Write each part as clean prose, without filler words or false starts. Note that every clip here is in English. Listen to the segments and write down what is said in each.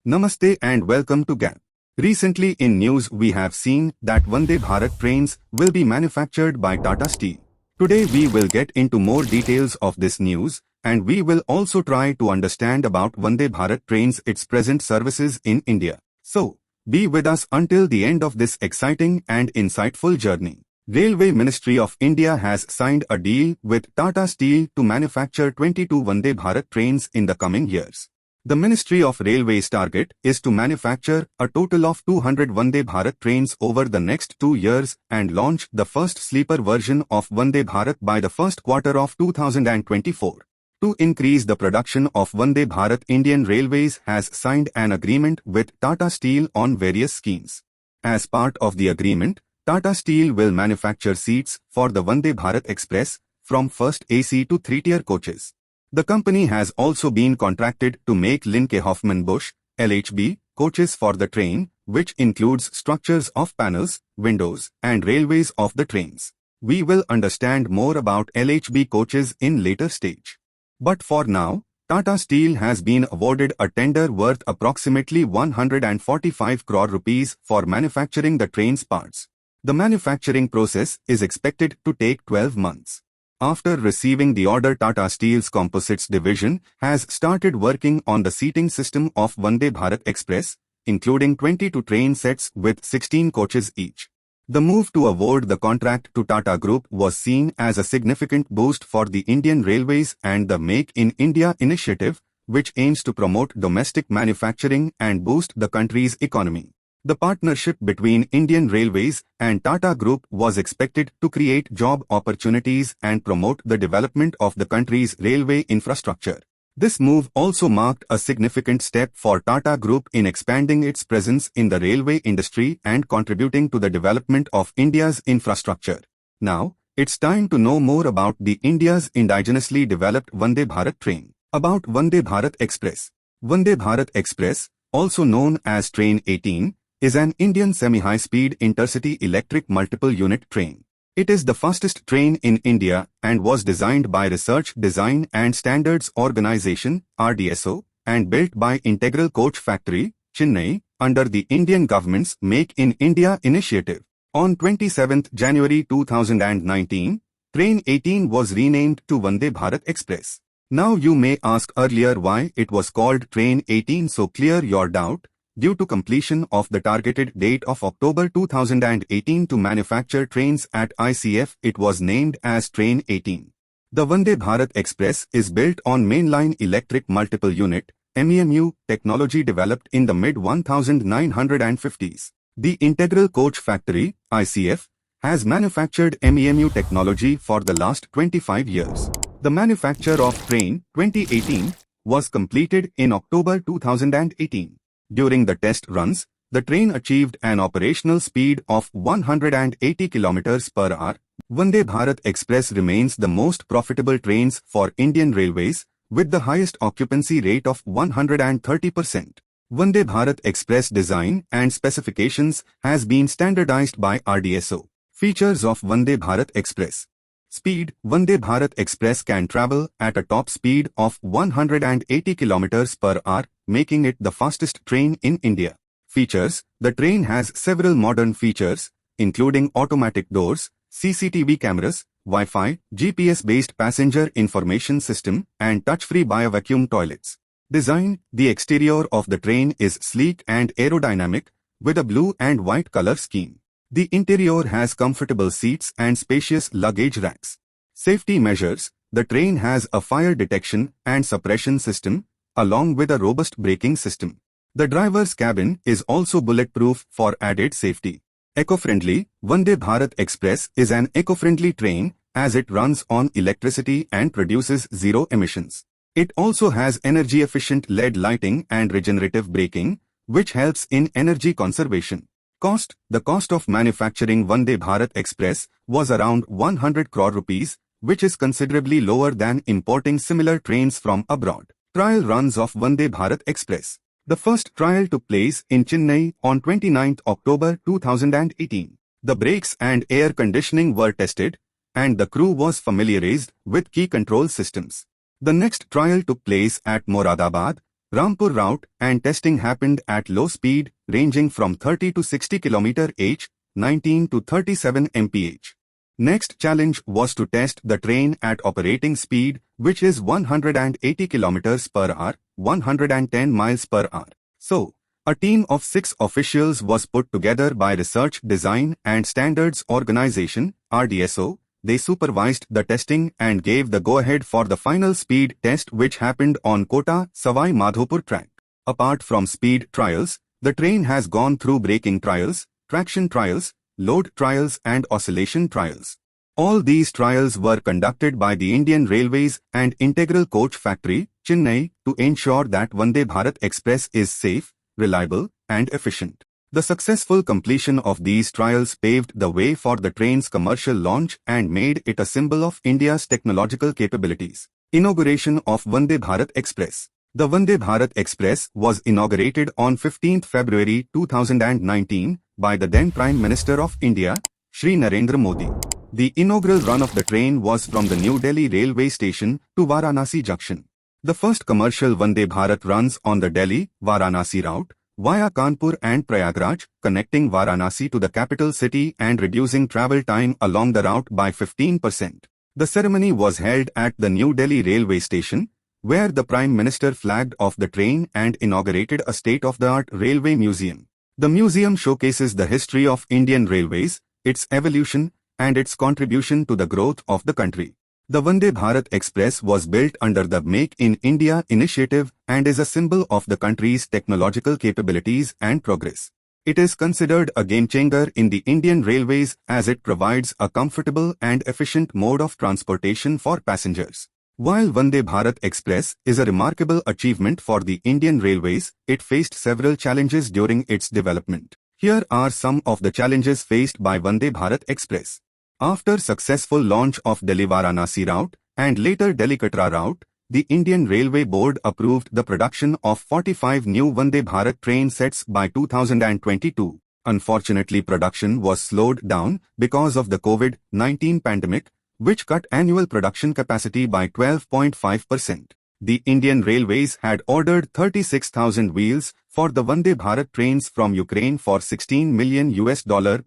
Namaste and welcome to GAP. Recently in news we have seen that Vande Bharat trains will be manufactured by Tata Steel. Today we will get into more details of this news and we will also try to understand about Vande Bharat trains, its present services in India. So, be with us until the end of this exciting and insightful journey. Railway Ministry of India has signed a deal with Tata Steel to manufacture 22 Vande Bharat trains in the coming years. The Ministry of Railways' target is to manufacture a total of 200 Vande Bharat trains over the next 2 years and launch the first sleeper version of Vande Bharat by the first quarter of 2024. To increase the production of Vande Bharat, Indian Railways has signed an agreement with Tata Steel on various schemes. As part of the agreement, Tata Steel will manufacture seats for the Vande Bharat Express from first AC to 3-tier coaches. The company has also been contracted to make Linke-Hofmann-Busch (LHB) coaches for the train, which includes structures of panels, windows, and railways of the trains. We will understand more about LHB coaches in later stage. But for now, Tata Steel has been awarded a tender worth approximately 145 crore rupees for manufacturing the train's parts. The manufacturing process is expected to take 12 months. After receiving the order, Tata Steel's Composites division has started working on the seating system of Vande Bharat Express, including 22 train sets with 16 coaches each. The move to award the contract to Tata Group was seen as a significant boost for the Indian Railways and the Make in India initiative, which aims to promote domestic manufacturing and boost the country's economy. The partnership between Indian Railways and Tata Group was expected to create job opportunities and promote the development of the country's railway infrastructure. This move also marked a significant step for Tata Group in expanding its presence in the railway industry and contributing to the development of India's infrastructure. Now, it's time to know more about the India's indigenously developed Vande Bharat train. About Vande Bharat Express. Vande Bharat Express, also known as Train 18, is an Indian semi-high-speed intercity electric multiple-unit train. It is the fastest train in India and was designed by Research, Design and Standards Organization (RDSO) and built by Integral Coach Factory, Chennai, under the Indian government's Make in India initiative. On 27 January 2019, Train 18 was renamed to Vande Bharat Express. Now you may ask earlier why it was called Train 18, so clear your doubt. Due to completion of the targeted date of October 2018 to manufacture trains at ICF, it was named as Train 18. The Vande Bharat Express is built on mainline electric multiple unit (MEMU) technology developed in the mid-1950s. The Integral Coach Factory, ICF, has manufactured MEMU technology for the last 25 years. The manufacture of Train 2018 was completed in October 2018. During the test runs, the train achieved an operational speed of 180 km per hour. Vande Bharat Express remains the most profitable trains for Indian Railways, with the highest occupancy rate of 130%. Vande Bharat Express design and specifications has been standardized by RDSO. Features of Vande Bharat Express. Speed. Vande Bharat Express can travel at a top speed of 180 km per hour, making it the fastest train in India. Features. The train has several modern features, including automatic doors, CCTV cameras, Wi-Fi, GPS-based passenger information system, and touch-free bio-vacuum toilets. Design. The exterior of the train is sleek and aerodynamic, with a blue and white color scheme. The interior has comfortable seats and spacious luggage racks. Safety measures. The train has a fire detection and suppression system, along with a robust braking system. The driver's cabin is also bulletproof for added safety. Eco-friendly. Vande Bharat Express is an eco-friendly train as it runs on electricity and produces zero emissions. It also has energy-efficient LED lighting and regenerative braking, which helps in energy conservation. Cost. The cost of manufacturing Vande Bharat Express was around 100 crore rupees, which is considerably lower than importing similar trains from abroad. Trial runs of Vande Bharat Express. The first trial took place in Chennai on 29 October 2018. The brakes and air conditioning were tested, and the crew was familiarized with key control systems. The next trial took place at Moradabad, Rampur route and testing happened at low speed ranging from 30 to 60 km/h, 19 to 37 mph. Next challenge was to test the train at operating speed, which is 180 km per hour, 110 miles per hour. So, a team of 6 officials was put together by Research Design and Standards Organization, RDSO. They supervised the testing and gave the go-ahead for the final speed test, which happened on Kota Savai Madhopur track. Apart from speed trials, the train has gone through braking trials, traction trials, load trials and oscillation trials. All these trials were conducted by the Indian Railways and Integral Coach Factory, Chennai, to ensure that Vande Bharat Express is safe, reliable, and efficient. The successful completion of these trials paved the way for the train's commercial launch and made it a symbol of India's technological capabilities. Inauguration of Vande Bharat Express. The Vande Bharat Express was inaugurated on 15 February 2019 by the then Prime Minister of India, Shri Narendra Modi. The inaugural run of the train was from the New Delhi railway station to Varanasi junction. The first commercial Vande Bharat runs on the Delhi-Varanasi route, via Kanpur and Prayagraj, connecting Varanasi to the capital city and reducing travel time along the route by 15%. The ceremony was held at the New Delhi railway station, where the Prime Minister flagged off the train and inaugurated a state-of-the-art railway museum. The museum showcases the history of Indian Railways, its evolution, and its contribution to the growth of the country. The Vande Bharat Express was built under the Make in India initiative and is a symbol of the country's technological capabilities and progress. It is considered a game-changer in the Indian Railways as it provides a comfortable and efficient mode of transportation for passengers. While Vande Bharat Express is a remarkable achievement for the Indian Railways, it faced several challenges during its development. Here are some of the challenges faced by Vande Bharat Express. After successful launch of Delhi-Varanasi route and later Delhi-Katra route, the Indian Railway Board approved the production of 45 new Vande Bharat train sets by 2022. Unfortunately, production was slowed down because of the COVID-19 pandemic, which cut annual production capacity by 12.5%. The Indian Railways had ordered 36,000 wheels for the Vande Bharat trains from Ukraine for $16 million,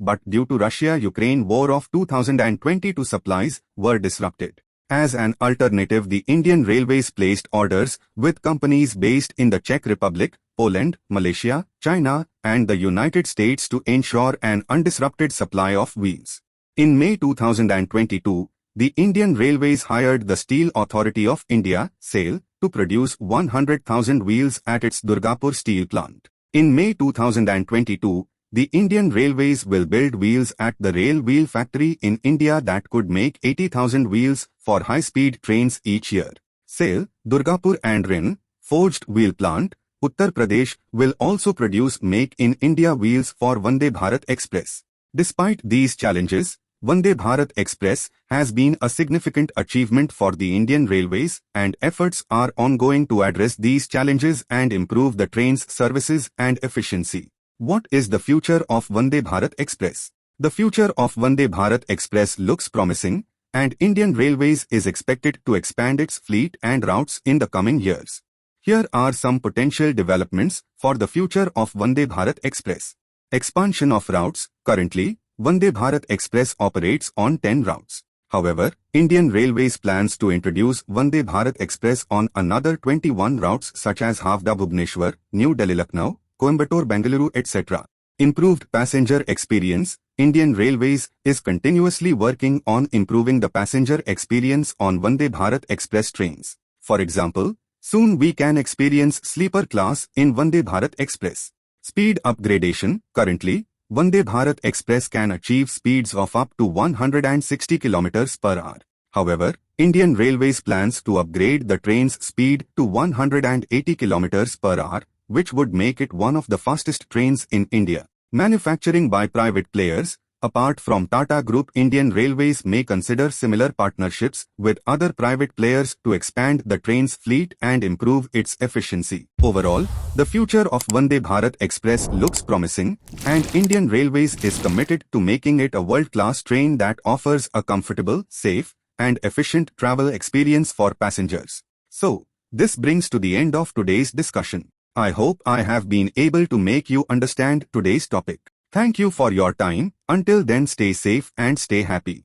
but due to Russia-Ukraine war of 2022 supplies were disrupted. As an alternative, the Indian Railways placed orders with companies based in the Czech Republic, Poland, Malaysia, China, and the United States to ensure an undisrupted supply of wheels. In May 2022, the Indian Railways hired the Steel Authority of India, SAIL, to produce 100,000 wheels at its Durgapur steel plant. In May 2022, the Indian Railways will build wheels at the Rail Wheel Factory in India that could make 80,000 wheels for high-speed trains each year. SAIL, Durgapur and Rin, Forged Wheel Plant, Uttar Pradesh will also produce Make in India wheels for Vande Bharat Express. Despite these challenges, Vande Bharat Express has been a significant achievement for the Indian Railways, and efforts are ongoing to address these challenges and improve the train's services and efficiency. What is the future of Vande Bharat Express? The future of Vande Bharat Express looks promising, and Indian Railways is expected to expand its fleet and routes in the coming years. Here are some potential developments for the future of Vande Bharat Express. Expansion of routes. Currently, Vande Bharat Express operates on 10 routes. However, Indian Railways plans to introduce Vande Bharat Express on another 21 routes such as Havda-Bhubaneswar, New Delhi-Lucknow, Coimbatore-Bengaluru, etc. Improved passenger experience. Indian Railways is continuously working on improving the passenger experience on Vande Bharat Express trains. For example, soon we can experience sleeper class in Vande Bharat Express. Speed upgradation. Currently, Vande Bharat Express can achieve speeds of up to 160 km per hour. However, Indian Railways plans to upgrade the train's speed to 180 km per hour, which would make it one of the fastest trains in India. Manufacturing by private players. Apart from Tata Group, Indian Railways may consider similar partnerships with other private players to expand the train's fleet and improve its efficiency. Overall, the future of Vande Bharat Express looks promising, and Indian Railways is committed to making it a world-class train that offers a comfortable, safe, and efficient travel experience for passengers. So, This brings to the end of today's discussion. I hope I have been able to make you understand today's topic. Thank you for your time. Until then, stay safe and stay happy.